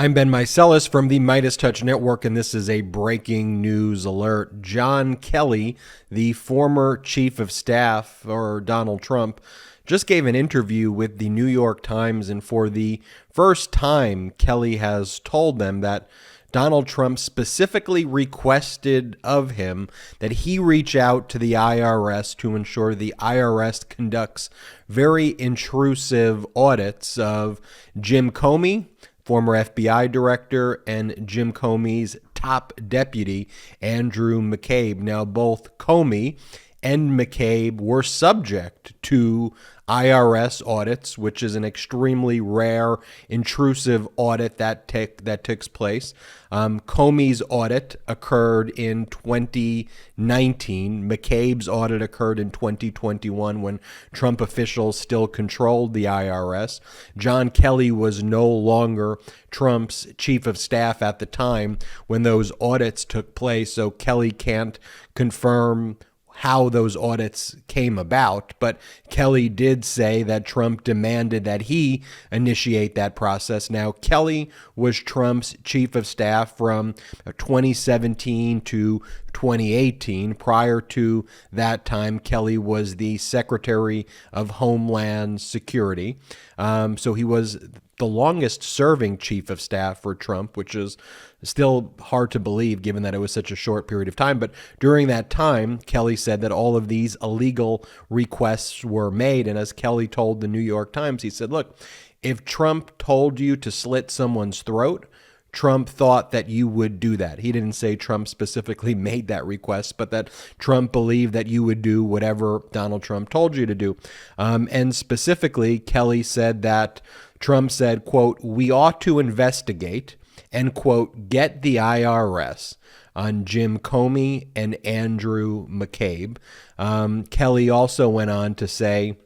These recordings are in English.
I'm Ben Meiselas from the MeidasTouch Network, and this is a breaking news alert. John Kelly, the former chief of staff for Donald Trump, just gave an interview with the New York Times, and for the first time, Kelly has told them that Donald Trump specifically requested of him that he reach out to the IRS to ensure the IRS conducts very intrusive audits of Jim Comey, former FBI director, and Jim Comey's top deputy, Andrew McCabe. Now, both Comey and McCabe were subject to IRS audits, which is an extremely rare, intrusive audit that takes place. Comey's audit occurred in 2019. McCabe's audit occurred in 2021 when Trump officials still controlled the IRS. John Kelly was no longer Trump's chief of staff at the time when those audits took place, so Kelly can't confirm how those audits came about, but Kelly did say that Trump demanded that he initiate that process. Now, Kelly was Trump's chief of staff from 2017 to 2018. Prior to that time, Kelly was the Secretary of Homeland Security. So he was the longest serving chief of staff for Trump, which is still hard to believe given that it was such a short period of time. But during that time, Kelly said that all of these illegal requests were made. And as Kelly told the New York Times, he said, look, if Trump told you to slit someone's throat, Trump thought that you would do that. He didn't say Trump specifically made that request, but that Trump believed that you would do whatever Donald Trump told you to do. And specifically, Kelly said that Trump said, quote, we ought to investigate and, quote, get the IRS on Jim Comey and Andrew McCabe. Kelly also went on to say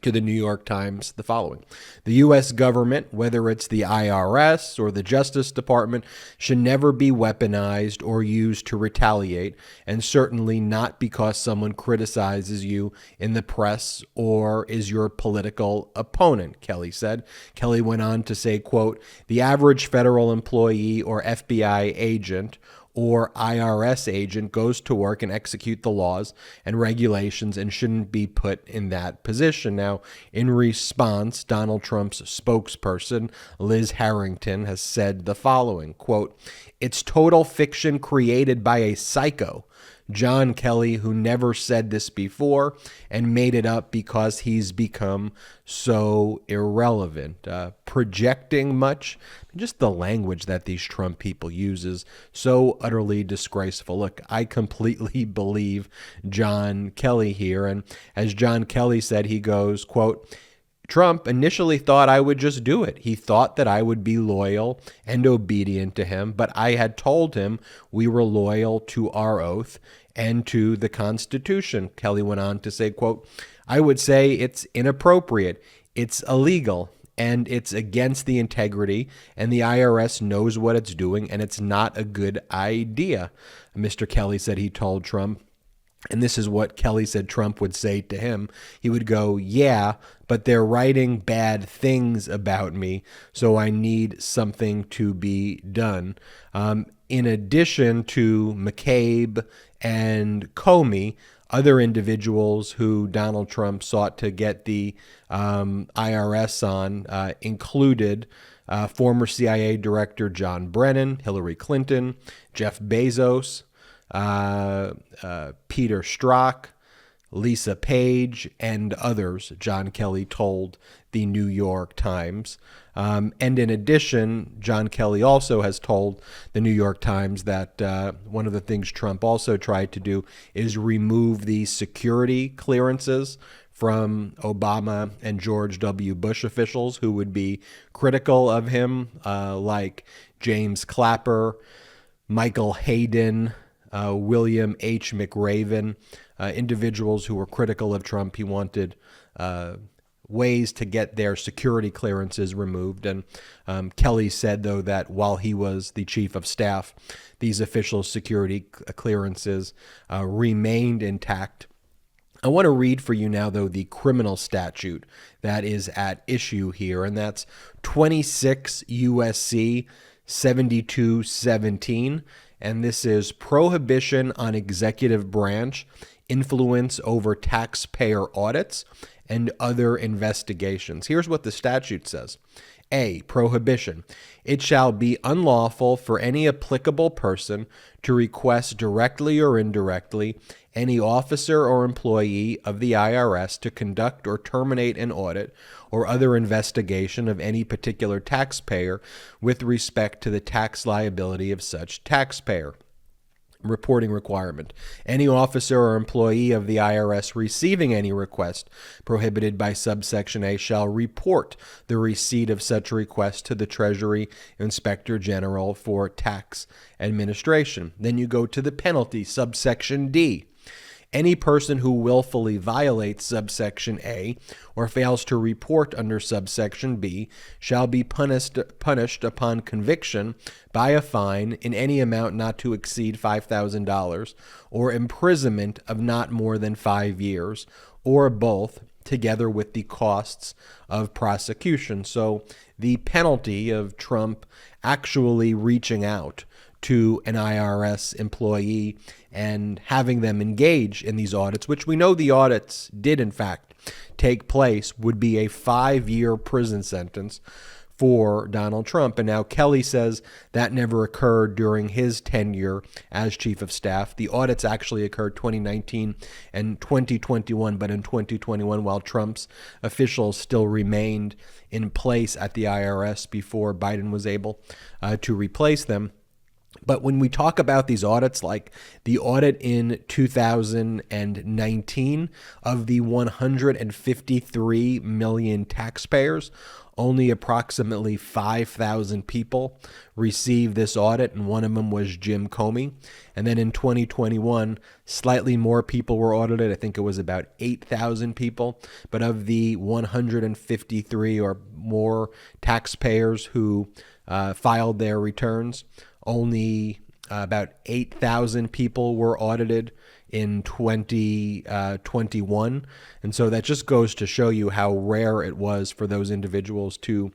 to the New York Times the following: the U.S. government, whether it's the IRS or the Justice Department, should never be weaponized or used to retaliate, and certainly not because someone criticizes you in the press or is your political opponent, Kelly said. Kelly went on to say, quote, the average federal employee or FBI agent or IRS agent goes to work and execute the laws and regulations and shouldn't be put in that position. Now, in response, Donald Trump's spokesperson, Liz Harrington, has said the following, quote, it's total fiction created by a psycho, John Kelly, who never said this before and made it up because he's become so irrelevant. Projecting much, just the language that these Trump people use is so utterly disgraceful. Look, I completely believe John Kelly here. And as John Kelly said, he goes, quote, Trump initially thought I would just do it. He thought that I would be loyal and obedient to him, but I had told him we were loyal to our oath and to the Constitution. Kelly went on to say, quote, I would say it's inappropriate, it's illegal, and it's against the integrity, and the IRS knows what it's doing, and it's not a good idea. Mr. Kelly said he told Trump, and this is what Kelly said Trump would say to him. He would go, yeah, but they're writing bad things about me, so I need something to be done. In addition to McCabe and Comey, other individuals who Donald Trump sought to get the IRS on included former CIA Director John Brennan, Hillary Clinton, Jeff Bezos, Peter Strzok, Lisa Page, and others, John Kelly told the New York Times. And in addition, John Kelly also has told the New York Times that one of the things Trump also tried to do is remove the security clearances from Obama and George W. Bush officials who would be critical of him, like James Clapper, Michael Hayden, William H. McRaven, individuals who were critical of Trump. He wanted ways to get their security clearances removed. And Kelly said, though, that while he was the chief of staff, these official security clearances remained intact. I want to read for you now, though, the criminal statute that is at issue here, and that's 26 U.S.C. 7217, and this is prohibition on executive branch influence over taxpayer audits and other investigations. Here's what the statute says. A, prohibition. It shall be unlawful for any applicable person to request directly or indirectly any officer or employee of the IRS to conduct or terminate an audit or other investigation of any particular taxpayer with respect to the tax liability of such taxpayer. Reporting requirement. Any officer or employee of the IRS receiving any request prohibited by subsection A shall report the receipt of such request to the Treasury Inspector General for tax administration. Then you go to the penalty, subsection D. Any person who willfully violates subsection A or fails to report under subsection B shall be punished upon conviction by a fine in any amount not to exceed $5,000 or imprisonment of not more than 5 years, or both, together with the costs of prosecution. So the penalty of Trump actually reaching out to an IRS employee and having them engage in these audits, which we know the audits did in fact take place, would be a 5-year prison sentence for Donald Trump. And now Kelly says that never occurred during his tenure as chief of staff. The audits actually occurred 2019 and 2021, but in 2021, while Trump's officials still remained in place at the IRS before Biden was able to replace them. But when we talk about these audits, like the audit in 2019 of the 153 million taxpayers, only approximately 5,000 people received this audit, and one of them was Jim Comey. And then in 2021, slightly more people were audited. I think it was about 8,000 people. But of the 153 or more taxpayers who filed their returns, only about 8,000 people were audited in 2021. And so that just goes to show you how rare it was for those individuals to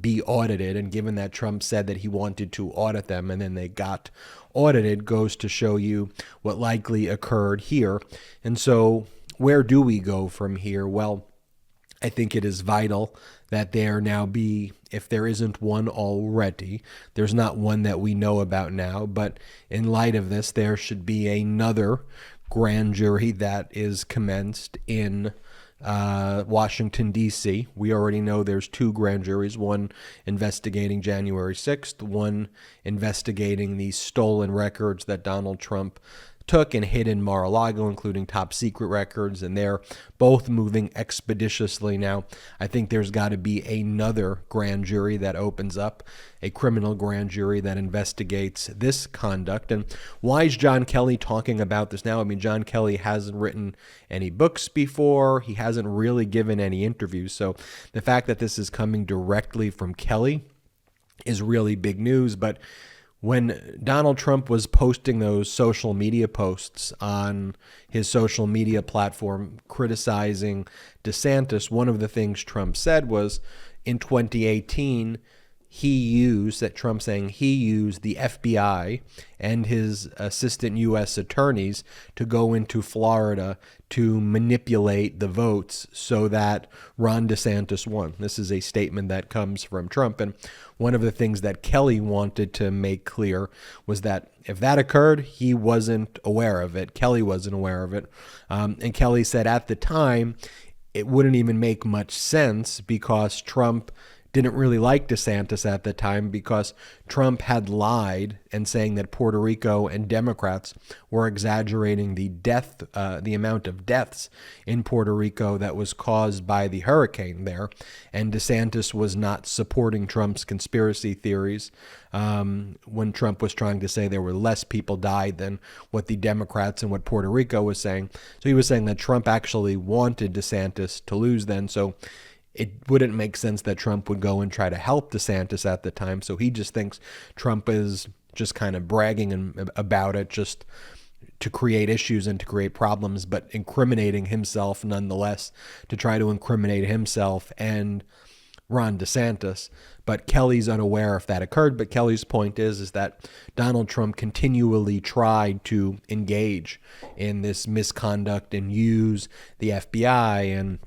be audited. And given that Trump said that he wanted to audit them and then they got audited, goes to show you what likely occurred here. And so where do we go from here? Well, I think it is vital that there now be, if there isn't one already, there's not one that we know about now, but in light of this, there should be another grand jury that is commenced in Washington, D.C. We already know there's 2 grand juries, one investigating January 6th, one investigating the stolen records that Donald Trump took and hid in Mar-a-Lago, including top secret records, and they're both moving expeditiously now. I think there's got to be another grand jury that opens up, a criminal grand jury that investigates this conduct. And why is John Kelly talking about this now? I mean, John Kelly hasn't written any books before. He hasn't really given any interviews. So the fact that this is coming directly from Kelly is really big news. But when Donald Trump was posting those social media posts on his social media platform criticizing DeSantis, one of the things Trump said was in 2018, Trump saying he used the FBI and his assistant U.S. attorneys to go into Florida to manipulate the votes so that Ron DeSantis won. This is a statement that comes from Trump. And one of the things that Kelly wanted to make clear was that if that occurred, he wasn't aware of it. Kelly wasn't aware of it. And Kelly said at the time, it wouldn't even make much sense because Trump didn't really like DeSantis at the time because Trump had lied and saying that Puerto Rico and Democrats were exaggerating the amount of deaths in Puerto Rico that was caused by the hurricane there. And DeSantis was not supporting Trump's conspiracy theories when Trump was trying to say there were less people died than what the Democrats and what Puerto Rico was saying. So he was saying that Trump actually wanted DeSantis to lose then. So it wouldn't make sense that Trump would go and try to help DeSantis at the time. So he just thinks Trump is just kind of bragging about it, just to create issues and to create problems, but incriminating himself nonetheless to try to incriminate himself and Ron DeSantis. But Kelly's unaware if that occurred. But Kelly's point is that Donald Trump continually tried to engage in this misconduct and use the FBI and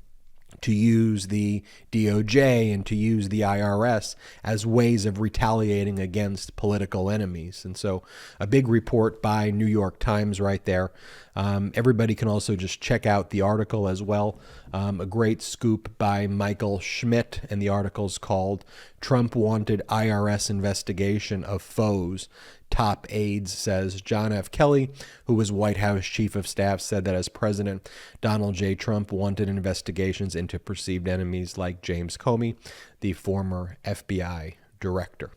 to use the DOJ and to use the IRS as ways of retaliating against political enemies. And so a big report by New York Times right there. Everybody can also just check out the article as well. A great scoop by Michael Schmidt, and the article's called Trump Wanted IRS Investigation of Foes. Top aides, says John F. Kelly, who was White House Chief of Staff, said that as President, Donald J. Trump wanted investigations into perceived enemies like James Comey, the former FBI director.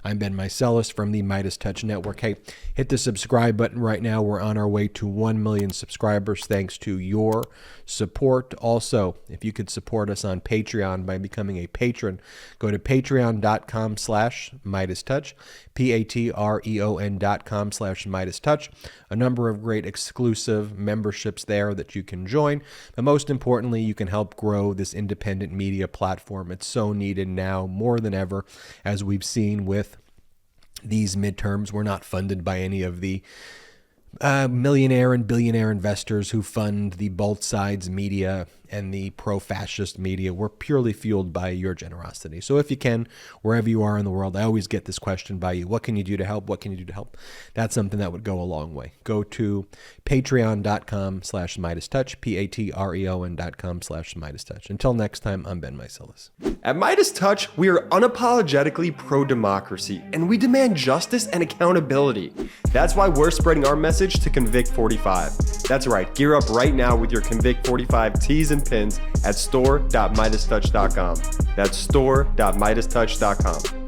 I'm Ben Meiselas from the MeidasTouch Network. Hey, hit the subscribe button right now. We're on our way to 1 million subscribers thanks to your support. Also, if you could support us on Patreon by becoming a patron, go to patreon.com/MeidasTouch, patreon.com/MeidasTouch. A number of great exclusive memberships there that you can join. But most importantly, you can help grow this independent media platform. It's so needed now more than ever, as we've seen with these midterms. We're not funded by any of the millionaire and billionaire investors who fund the both sides media and the pro-fascist media. We're purely fueled by your generosity. So if you can, wherever you are in the world, I always get this question by you. What can you do to help? What can you do to help? That's something that would go a long way. Go to patreon.com/MeidasTouch, patreon.com/MeidasTouch. Until next time, I'm Ben Meiselas. At MeidasTouch, we are unapologetically pro-democracy, and we demand justice and accountability. That's why we're spreading our message to Convict 45. That's right, gear up right now with your Convict 45 tees and pins at store.MeidasTouch.com. That's store.MeidasTouch.com.